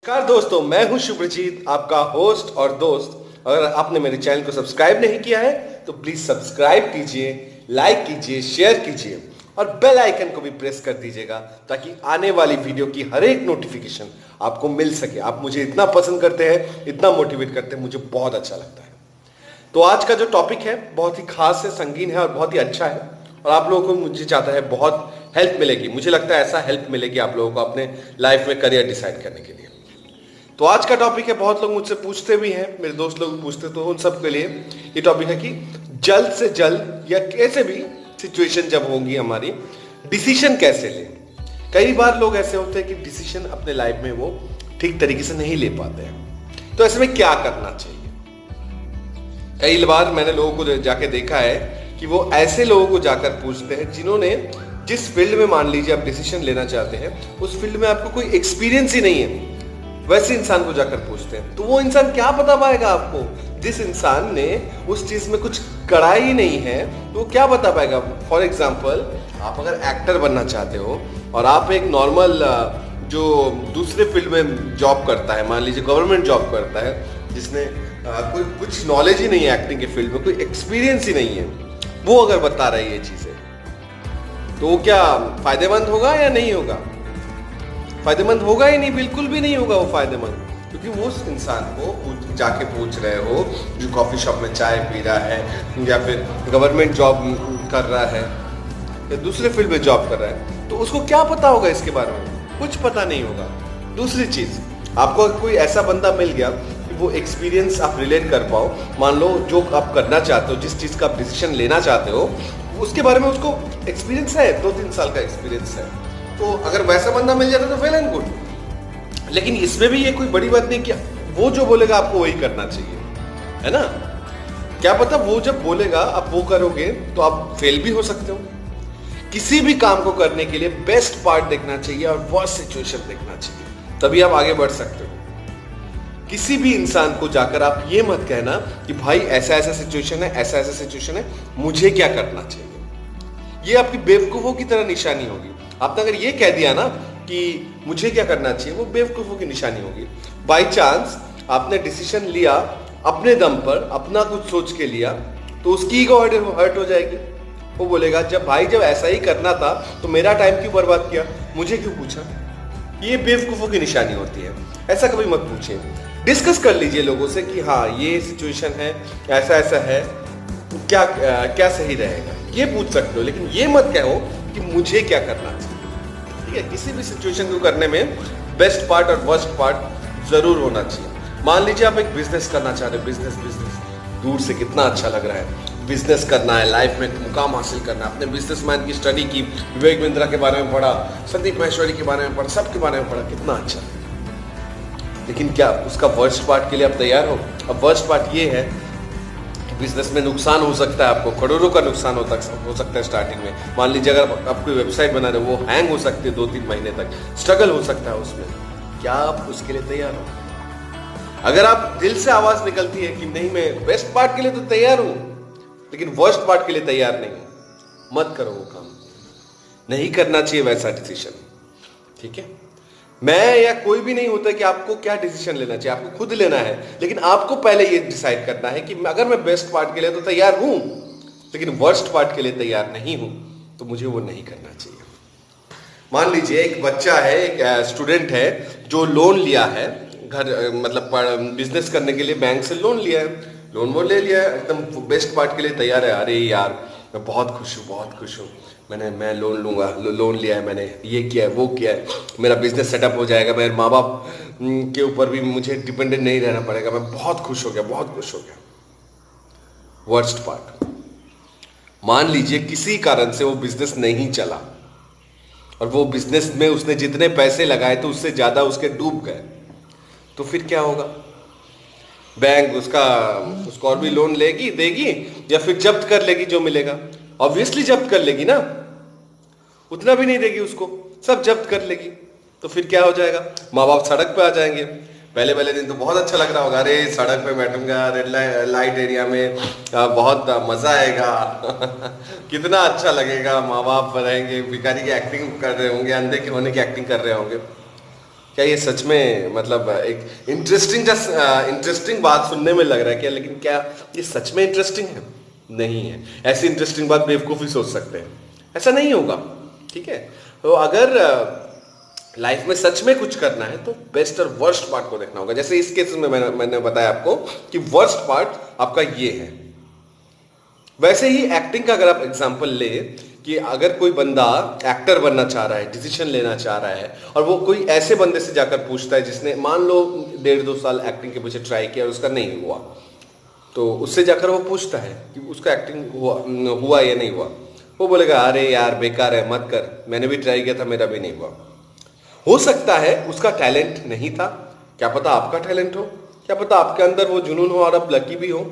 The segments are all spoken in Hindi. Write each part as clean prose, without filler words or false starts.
नमस्कार दोस्तों, मैं हूं शुभजीत, आपका होस्ट और दोस्त। अगर आपने मेरे चैनल को सब्सक्राइब नहीं किया है तो प्लीज सब्सक्राइब कीजिए, लाइक कीजिए, शेयर कीजिए और बेल आइकन को भी प्रेस कर दीजिएगा ताकि आने वाली वीडियो की हर एक नोटिफिकेशन आपको मिल सके। आप मुझे इतना पसंद करते हैं, इतना मोटिवेट करते हैं, मुझे बहुत अच्छा लगता है। तो आज का जो टॉपिक है बहुत ही खास है, संगीन है और बहुत ही अच्छा है और आप लोगों को मुझे चाहता है बहुत हेल्प मिलेगी। मुझे लगता है ऐसा हेल्प मिलेगी आप लोगों को अपने लाइफ में करियर डिसाइड करने के लिए। तो आज का टॉपिक है, बहुत लोग मुझसे पूछते भी हैं, मेरे दोस्त लोग पूछते, तो उन सब के लिए ये टॉपिक है कि जल्द से जल्द या कैसे भी सिचुएशन जब होगी हमारी, डिसीजन कैसे लें। कई बार लोग ऐसे होते हैं कि डिसीजन अपने लाइफ में वो ठीक तरीके से नहीं ले पाते हैं, तो ऐसे में क्या करना चाहिए। कई बार मैंने लोगों को जाके देखा है कि वो ऐसे लोगों को जाकर पूछते हैं जिन्होंने जिस फील्ड में मान लीजिए आप डिसीजन लेना चाहते हैं उस फील्ड में आपको कोई एक्सपीरियंस ही नहीं है, वैसे इंसान को जाकर पूछते हैं। तो वो इंसान क्या बता पाएगा आपको? जिस इंसान ने उस चीज में कुछ करा ही नहीं है तो वो क्या बता पाएगा। फॉर एग्जाम्पल, आप अगर एक्टर बनना चाहते हो और आप एक नॉर्मल जो दूसरे फील्ड में जॉब करता है, मान लीजिए गवर्नमेंट जॉब करता है, जिसने कोई कुछ नॉलेज ही नहीं है एक्टिंग के फील्ड में, कोई एक्सपीरियंस ही नहीं है, वो अगर बता रहा है ये चीजें, तो वो क्या फायदेमंद होगा या नहीं होगा? फायदेमंद होगा ही नहीं, बिल्कुल भी नहीं होगा वो फायदेमंद। क्योंकि वो उस इंसान को जाके पूछ रहे हो जो कॉफी शॉप में चाय पी रहा है या फिर गवर्नमेंट जॉब कर रहा है या दूसरे फील्ड में जॉब कर रहा है, तो उसको क्या पता होगा इसके बारे में? कुछ पता नहीं होगा। दूसरी चीज, आपको कोई ऐसा बंदा मिल गया कि वो एक्सपीरियंस आप रिलेट कर पाओ, मान लो जो आप करना चाहते हो, जिस चीज का आप डिसीजन लेना चाहते हो उसके बारे में उसको एक्सपीरियंस है, 2-3 साल का एक्सपीरियंस है, तो अगर वैसा बंदा मिल जाता तो वेल एंड गुड। लेकिन इसमें भी ये कोई बड़ी बात नहीं कि वो जो बोलेगा आपको वही करना चाहिए, है ना? क्या पता वो जब बोलेगा आप वो करोगे तो आप फेल भी हो सकते हो। किसी भी काम को करने के लिए बेस्ट पार्ट देखना चाहिए और वर्स्ट सिचुएशन देखना चाहिए, तभी आप आगे बढ़ सकते हो। किसी भी इंसान को जाकर आप ये मत कहना कि भाई ऐसा ऐसा सिचुएशन है, ऐसा ऐसा सिचुएशन है, मुझे क्या करना चाहिए। ये आपकी बेवकूफों की तरह निशानी होगी। आपने अगर ये कह दिया ना कि मुझे क्या करना चाहिए, वो बेवकूफों की निशानी होगी। बाय चांस आपने डिसीजन लिया अपने दम पर, अपना कुछ सोच के लिया, तो उसकी ईगो हर्ट हो जाएगी। वो बोलेगा जब ऐसा ही करना था तो मेरा टाइम क्यों बर्बाद किया, मुझे क्यों पूछा। ये बेवकूफों की निशानी होती है। ऐसा कभी मत पूछिए। डिस्कस कर लीजिए लोगों से कि हाँ ये सिचुएशन है, ऐसा ऐसा है, क्या क्या सही रहेगा, ये पूछ सकते हो। लेकिन ये मत कहो कि मुझे क्या करना चाहिए। ठीक है, किसी भी सिचुएशन को करने में बेस्ट पार्ट और वर्स्ट पार्ट जरूर होना चाहिए। मान लीजिए आप एक बिजनेस करना चाह रहे हो, बिजनेस दूर से कितना अच्छा लग रहा है, बिजनेस करना है, लाइफ में मुकाम हासिल करना है। अपने बिजनेसमैन की स्टडी की, विवेक बिंद्रा के बारे में पढ़ा, संदीप महेश्वरी के बारे में पढ़ा, सबके बारे में पढ़ा, कितना अच्छा। लेकिन क्या उसका वर्स्ट पार्ट के लिए आप तैयार हो? अब वर्स्ट पार्ट ये है बिजनेस में नुकसान हो सकता है, आपको करोड़ों का नुकसान हो सकता है स्टार्टिंग में। मान लीजिए अगर आप कोई वेबसाइट बना रहे हो, वो हैंग हो सकती है 2-3 महीने तक, स्ट्रगल हो सकता है उसमें। क्या आप उसके लिए तैयार हो? अगर आप दिल से आवाज निकलती है कि नहीं मैं बेस्ट पार्ट के लिए तो तैयार हूं लेकिन वर्स्ट पार्ट के लिए तैयार नहीं हूं, मत करो वो काम। नहीं करना चाहिए वैसा डिसीजन। ठीक है, मैं या कोई भी नहीं होता कि आपको क्या डिसीजन लेना चाहिए, आपको खुद लेना है। लेकिन आपको पहले ये डिसाइड करना है कि अगर मैं बेस्ट पार्ट के लिए तो तैयार हूं लेकिन वर्स्ट पार्ट के लिए तैयार नहीं हूं, तो मुझे वो नहीं करना चाहिए। मान लीजिए एक बच्चा है, एक स्टूडेंट है जो लोन लिया है, घर मतलब बिजनेस करने के लिए बैंक से लोन लिया है, लोन वो ले लिया है, एकदम बेस्ट पार्ट के लिए तैयार है। अरे यार मैं बहुत खुश हूँ, बहुत खुश हूँ, मैं लोन लूंगा, लोन लिया है, मैंने ये किया है, वो किया है, मेरा बिजनेस सेटअप हो जाएगा, मेरे माँ बाप के ऊपर भी मुझे डिपेंडेंट नहीं रहना पड़ेगा, मैं बहुत खुश हो गया, बहुत खुश हो गया। वर्स्ट पार्ट, मान लीजिए किसी कारण से वो बिजनेस नहीं चला और वो बिजनेस में उसने जितने पैसे लगाए थे उससे ज्यादा उसके डूब गए, तो फिर क्या होगा? बैंक उसको और भी लोन देगी या फिर जब्त कर लेगी जो मिलेगा? ऑब्वियसली जब्त कर लेगी ना, उतना भी नहीं देगी उसको, सब जब्त कर लेगी। तो फिर क्या हो जाएगा? माँ बाप सड़क पे आ जाएंगे। पहले दिन तो बहुत अच्छा लग रहा होगा, अरे सड़क पे बैठूंगा, रेड लाइट एरिया में, बहुत मजा आएगा कितना अच्छा लगेगा, माँ बाप रहेंगे, भिखारी की एक्टिंग कर रहे होंगे, अंधे के होने की एक्टिंग कर रहे होंगे। क्या ये सच में मतलब एक इंटरेस्टिंग बात सुनने में लग रहा है क्या, लेकिन क्या ये सच में इंटरेस्टिंग है? नहीं है। ऐसी इंटरेस्टिंग बात बेवकूफ़ी सोच सकते हैं, ऐसा नहीं होगा। ठीक है, तो अगर लाइफ में सच में कुछ करना है तो बेस्ट और वर्स्ट पार्ट को देखना होगा। जैसे इस केस में मैंने बताया आपको कि वर्स्ट पार्ट आपका ये है। वैसे ही एक्टिंग का अगर आप एग्जांपल ले कि अगर कोई बंदा एक्टर बनना चाह रहा है, डिसीजन लेना चाह रहा है, और वो कोई ऐसे बंदे से जाकर पूछता है जिसने मान लो 1.5-2 साल एक्टिंग के पीछे ट्राई किया और उसका नहीं हुआ, तो उससे जाकर वो पूछता है कि उसका एक्टिंग हुआ या नहीं हुआ। वो बोलेगा अरे यार बेकार है, मत कर, मैंने भी ट्राई किया था, मेरा भी नहीं हुआ। हो सकता है उसका टैलेंट नहीं था, क्या पता आपका टैलेंट हो, क्या पता आपके अंदर वो जुनून हो और आप लकी भी हो।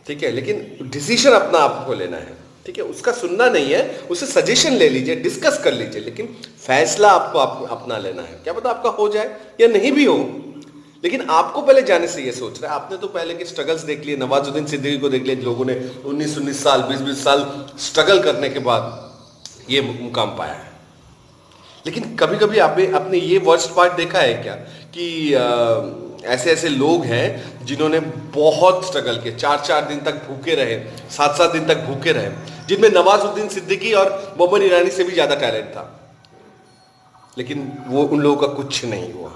ठीक है, लेकिन डिसीजन अपना आपको लेना है। ठीक है, उसका सुनना नहीं है, उससे सजेशन ले लीजिए, डिस्कस कर लीजिए, लेकिन फैसला आपको अपना लेना है। क्या पता आपका हो जाए या नहीं भी हो, लेकिन आपको पहले जाने से ये सोच रहा है। आपने तो पहले के स्ट्रगल्स देख लिए, नवाजुद्दीन सिद्दीकी को देख लिया, लोगों ने 19-19 साल 20-20 साल स्ट्रगल करने के बाद ये मुकाम पाया है। लेकिन कभी कभी आपने ये वर्स्ट पार्ट देखा है क्या कि ऐसे ऐसे लोग हैं जिन्होंने बहुत स्ट्रगल किया, 4-4 दिन तक भूखे रहे, 7-7 दिन तक भूखे रहे, जिनमें नवाजुद्दीन सिद्दीकी और मोहम्मद ईरानी से भी ज्यादा टैलेंट था, लेकिन वो उन लोगों का कुछ नहीं हुआ।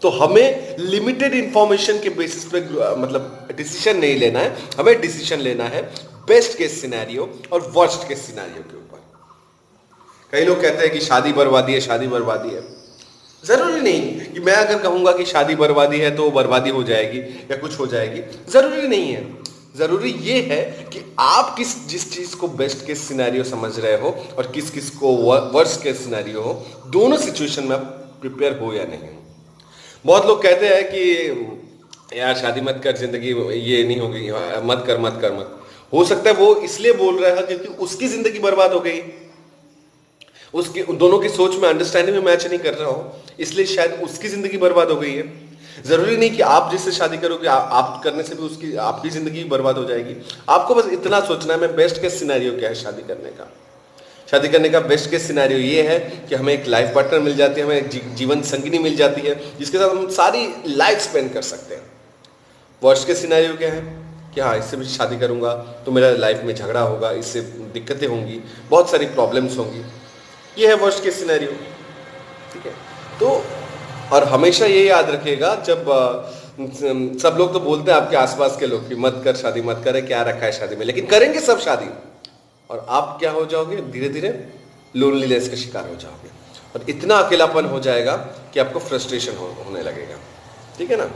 तो हमें लिमिटेड इंफॉर्मेशन के बेसिस पे मतलब डिसीजन नहीं लेना है, हमें डिसीजन लेना है बेस्ट केस सिनेरियो और वर्स्ट केस सिनेरियो के ऊपर। कई लोग कहते हैं कि शादी बर्बादी है, शादी बर्बादी है। जरूरी नहीं कि मैं अगर कहूंगा कि शादी बर्बादी है तो बर्बादी हो जाएगी या कुछ हो जाएगी, जरूरी नहीं है। जरूरी ये है कि आप जिस चीज को बेस्ट केस सिनेरियो समझ रहे हो और किस को वर्स्ट केस सिनेरियो हो, दोनों सिचुएशन में आप प्रिपेयर हो या नहीं। बहुत लोग कहते हैं कि यार शादी मत कर, जिंदगी ये नहीं होगी, मत कर मत कर मत। हो सकता है वो इसलिए बोल रहा है क्योंकि उसकी जिंदगी बर्बाद हो गई, उसकी दोनों की सोच में अंडरस्टैंडिंग में मैच नहीं कर रहा हो, इसलिए शायद उसकी जिंदगी बर्बाद हो गई है। जरूरी नहीं कि आप जिससे शादी करोगे आप करने से भी उसकी आपकी जिंदगी बर्बाद हो जाएगी। आपको बस इतना सोचना है मैं बेस्ट केस सिनेरियो क्या है शादी करने का। शादी करने का बेस्ट केस सिनेरियो ये है कि हमें एक लाइफ पार्टनर मिल जाती है, हमें एक जीवन संगिनी मिल जाती है जिसके साथ हम सारी लाइफ स्पेंड कर सकते हैं। वर्स्ट केस सिनेरियो क्या है कि हाँ इससे भी शादी करूंगा तो मेरा लाइफ में झगड़ा होगा, इससे दिक्कतें होंगी, बहुत सारी प्रॉब्लम्स होंगी। ये है वर्स्ट केस सिनेरियो। ठीक है, तो और हमेशा ये याद रखिएगा, जब सब लोग तो बोलते हैं आपके आसपास के लोग कि मत कर शादी, मत करे, क्या रखा है शादी में, लेकिन करेंगे सब शादी और आप क्या हो जाओगे, धीरे धीरे लोनलीनेस का शिकार हो जाओगे और इतना अकेलापन हो जाएगा कि आपको फ्रस्ट्रेशन होने लगेगा। ठीक है ना,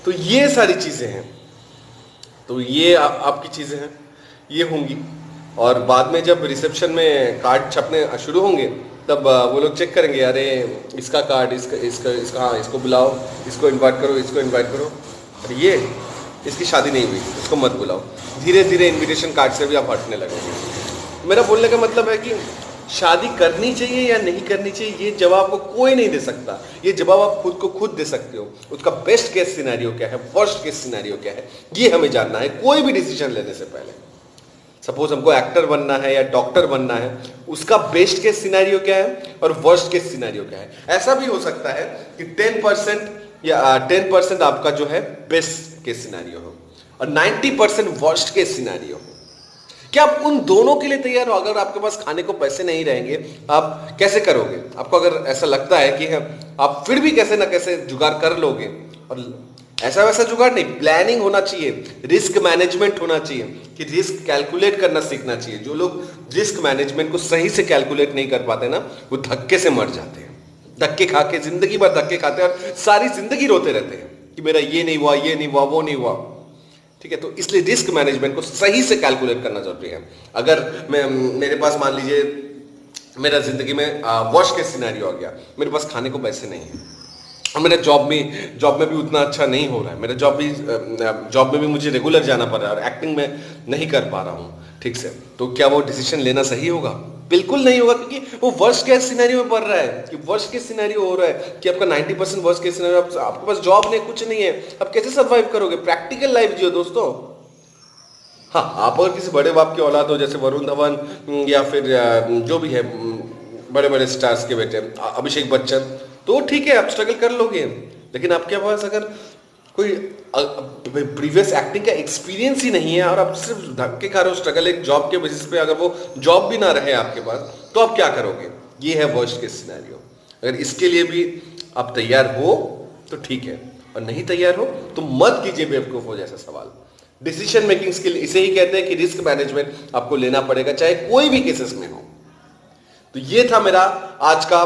तो ये सारी चीजें हैं, तो ये आपकी चीजें हैं, ये होंगी। और बाद में जब रिसेप्शन में कार्ड छपने शुरू होंगे तब वो लोग चेक करेंगे, अरे इसका कार्ड, इसका हाँ इसको बुलाओ, इसको इनवाइट करो, इसको इनवाइट करो, अरे ये इसकी शादी नहीं हुई, इसको मत बुलाओ। धीरे धीरे इनविटेशन कार्ड से भी आप हटने लगेंगे। मेरा बोलने का मतलब है कि शादी करनी चाहिए या नहीं करनी चाहिए ये जवाब को कोई नहीं दे सकता, ये जवाब आप खुद को खुद दे सकते हो। उसका बेस्ट केस सिनेरियो क्या है, वर्स्ट केस सिनेरियो क्या है, ये हमें जानना है कोई भी डिसीजन लेने से पहले। सपोज हमको एक्टर बनना है या डॉक्टर बनना है, उसका बेस्ट केस सिनेरियो क्या है और वर्स्ट केस सिनेरियो क्या है। ऐसा भी हो सकता है कि 10% या 10% आपका जो है बेस्ट केस सिनेरियो हो और 90% वर्स्ट केस सिनेरियो हो। क्या आप उन दोनों के लिए तैयार हो? अगर आपके पास खाने को पैसे नहीं रहेंगे आप कैसे करोगे? आपको अगर ऐसा लगता है कि आप फिर भी कैसे ना कैसे जुगाड़ कर लोगे, और ऐसा वैसा जुगाड़ नहीं, प्लानिंग होना चाहिए, रिस्क मैनेजमेंट होना चाहिए कि रिस्क कैलकुलेट करना सीखना चाहिए। जो लोग रिस्क मैनेजमेंट को सही से कैलकुलेट नहीं कर पाते ना, वो धक्के से मर जाते हैं। धक्के खा के जिंदगी भर धक्के खाते हैं और सारी जिंदगी रोते रहते हैं कि मेरा ये नहीं हुआ, ये नहीं हुआ, वो नहीं हुआ। ठीक है, तो इसलिए रिस्क मैनेजमेंट को सही से कैलकुलेट करना जरूरी है। अगर मेरे पास मान लीजिए मेरा जिंदगी में वर्स्ट केस सिनेरियो आ गया, मेरे पास खाने को पैसे नहीं है और मेरा जॉब में भी उतना अच्छा नहीं हो रहा है, मेरा जॉब में भी मुझे रेगुलर जाना पड़ रहा है और एक्टिंग में नहीं कर पा रहा हूँ ठीक से, तो क्या वो डिसीजन लेना सही होगा? बिल्कुल नहीं होगा, क्योंकि वो वर्स्ट केस सिनेरियो में पड़ रहा है कि वर्स्ट केस सिनेरियो हो रहा है कि आपका 90% वर्स्ट केस सिनेरियो, आपके पास जॉब नहीं, कुछ नहीं है, आप कैसे सर्वाइव करोगे? प्रैक्टिकल लाइफ जियो दोस्तों। हाँ, आप अगर किसी बड़े बाप की औलाद हो जैसे वरुण धवन या फिर जो भी है बड़े बड़े स्टार्स के बेटे, अभिषेक बच्चन, तो ठीक है, आप स्ट्रगल कर लोगे। लेकिन आपके पास अगर कोई प्रीवियस एक्टिंग का एक्सपीरियंस ही नहीं है और आप सिर्फ धक्के खा रहे हो स्ट्रगल एक जॉब के बेसिस पे, अगर वो जॉब भी ना रहे आपके पास, तो आप क्या करोगे? ये है वर्स्ट केस सिनेरियो। अगर इसके लिए भी आप तैयार हो तो ठीक है, और नहीं तैयार हो तो मत कीजिए बेवकूफ हो जैसा सवाल। डिसीजन मेकिंग स्किल इसे ही कहते हैं कि रिस्क मैनेजमेंट आपको लेना पड़ेगा, चाहे कोई भी केसेस में हो। तो ये था मेरा आज का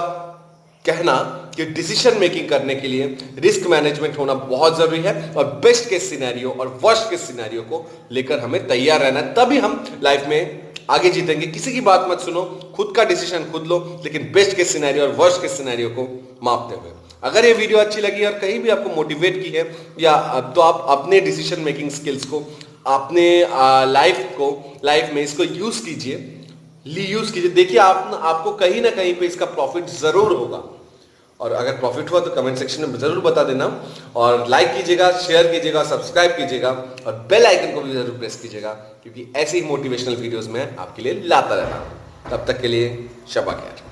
कहना कि डिसीजन मेकिंग करने के लिए रिस्क मैनेजमेंट होना बहुत जरूरी है, और बेस्ट केस सिनेरियो और वर्स्ट केस सिनेरियो को लेकर हमें तैयार रहना है, तभी हम लाइफ में आगे जीतेंगे। किसी की बात मत सुनो, खुद का डिसीजन खुद लो, लेकिन बेस्ट केस सिनेरियो और वर्स्ट केस सिनेरियो को मापते हुए। अगर ये वीडियो अच्छी लगी और कहीं भी आपको मोटिवेट की है या तो आप अपने डिसीजन मेकिंग स्किल्स को अपने लाइफ में इसको यूज कीजिए, देखिए आपको कहीं ना कहीं पे इसका प्रॉफिट जरूर होगा। और अगर प्रॉफिट हुआ तो कमेंट सेक्शन में जरूर बता देना, और लाइक कीजिएगा, शेयर कीजिएगा, सब्सक्राइब कीजिएगा, और बेल आइकन को भी जरूर प्रेस कीजिएगा, क्योंकि ऐसे ही मोटिवेशनल वीडियोस मैं आपके लिए लाता रहता हूं। तब तक के लिए शबा खैर।